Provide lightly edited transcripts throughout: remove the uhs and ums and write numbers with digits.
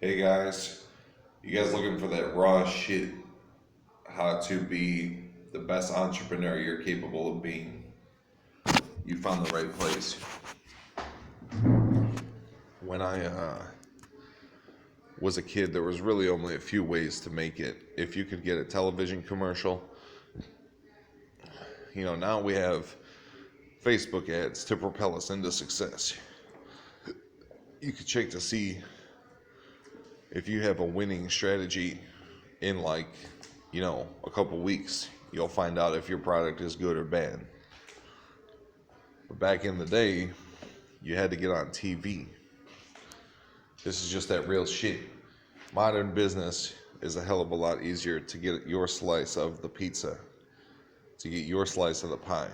Hey guys, you guys looking for that raw shit? How to be the best entrepreneur you're capable of being? You found the right place. When I was a kid, there was really only a few ways to make it. If you could get a television commercial, now we have Facebook ads to propel us into success. You could check to see if you have a winning strategy in a couple weeks. You'll find out if your product is good or bad. But back in the day, you had to get on TV. This is just that real shit. Modern business is a hell of a lot easier to get your slice of the pizza, to get your slice of the pie.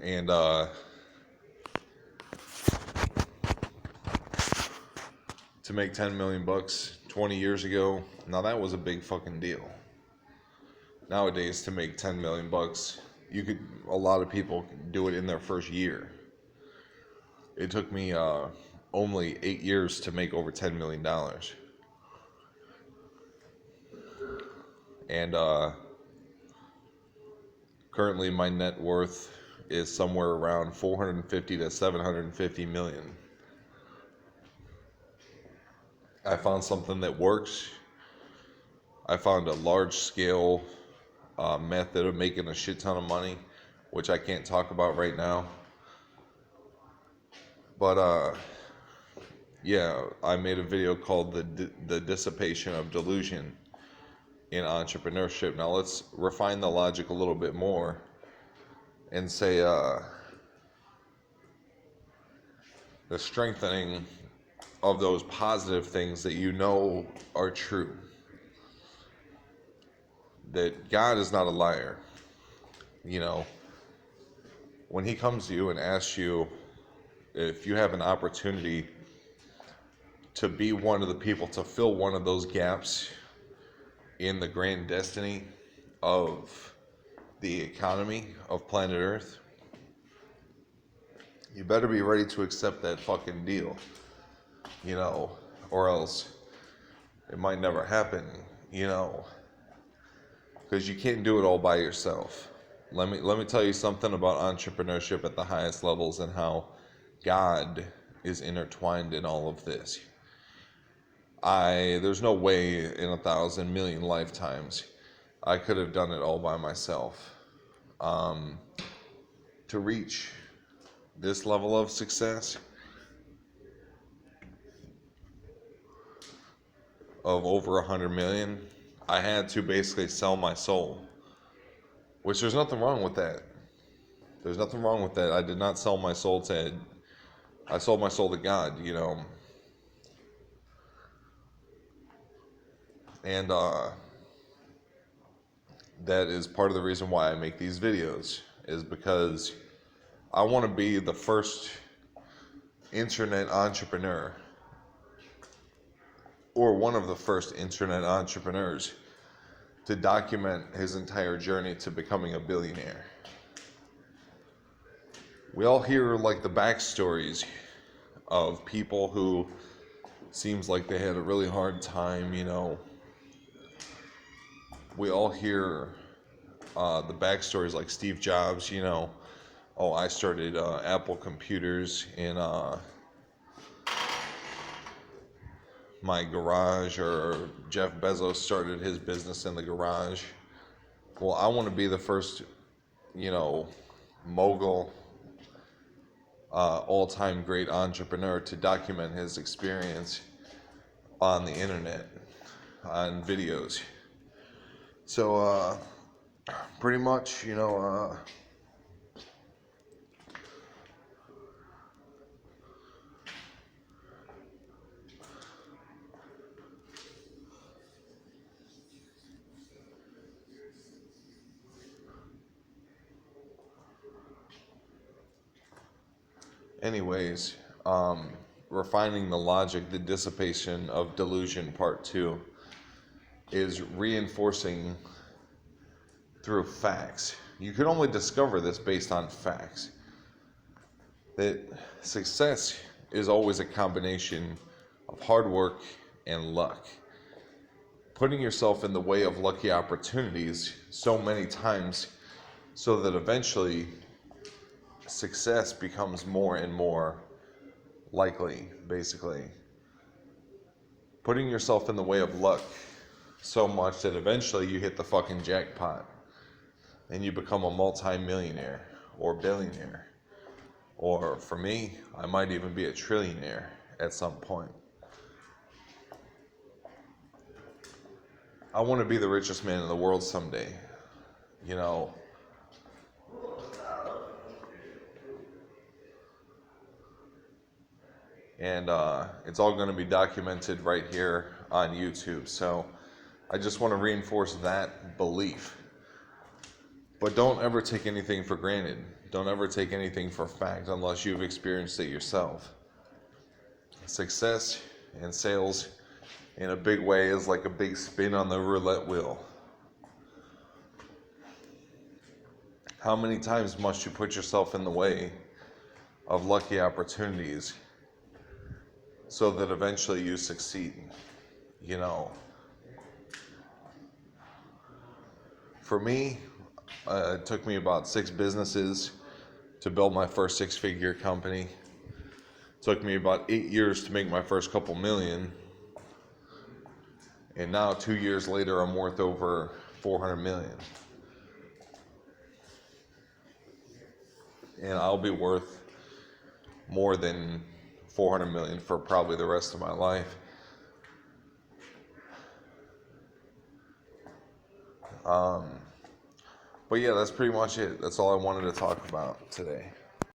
And to make 10 million bucks 20 years ago, now that was a big fucking deal. Nowadays, to make 10 million bucks, a lot of people do it in their first year. It took me only 8 years to make over $10 million. And currently my net worth is somewhere around 450 to 750 million. I found something that works. I found a large scale method of making a shit ton of money, which I can't talk about right now. But yeah, I made a video called the dissipation of delusion in entrepreneurship. Now let's refine the logic a little bit more and say the strengthening of those positive things that you know are true. That God is not a liar. When he comes to you and asks you if you have an opportunity to be one of the people to fill one of those gaps in the grand destiny of the economy of planet Earth, you better be ready to accept that fucking deal, or else it might never happen, because you can't do it all by yourself. Let me tell you something about entrepreneurship at the highest levels and how God is intertwined in all of this. There's no way in 1,000 million lifetimes I could have done it all by myself. To reach this level of success of over 100 million, I had to basically sell my soul, which there's nothing wrong with that. There's nothing wrong with that. I did not sell my soul to Ed. I sold my soul to God, And that is part of the reason why I make these videos, is because I want to be the first internet entrepreneur, or one of the first internet entrepreneurs, to document his entire journey to becoming a billionaire. We all hear the backstories of people who seems like they had a really hard time, We all hear the backstories like Steve Jobs, I started Apple computers in my garage, or Jeff Bezos started his business in the garage. Well, I want to be the first, mogul, all-time great entrepreneur to document his experience on the internet, on videos. So, pretty much, anyways, refining the logic, the dissipation of delusion, part 2, is reinforcing through facts. You can only discover this based on facts. that success is always a combination of hard work and luck. Putting yourself in the way of lucky opportunities so many times so that eventually success becomes more and more likely, basically. Putting yourself in the way of luck so much that eventually you hit the fucking jackpot and you become a multi-millionaire or billionaire. Or for me, I might even be a trillionaire at some point. I want to be the richest man in the world someday. You know, and it's all going to be documented right here on YouTube. So I just want to reinforce that belief. But don't ever take anything for granted. Don't ever take anything for fact unless you've experienced it yourself. Success and sales in a big way is like a big spin on the roulette wheel. How many times must you put yourself in the way of lucky opportunities so that eventually you succeed? You know, for me, it took me about 6 businesses to build my first 6-figure company. It took me about 8 years to make my first couple million. And now 2 years later, I'm worth over 400 million. And I'll be worth more than 400 million for probably the rest of my life. But yeah, that's pretty much it. That's all I wanted to talk about today.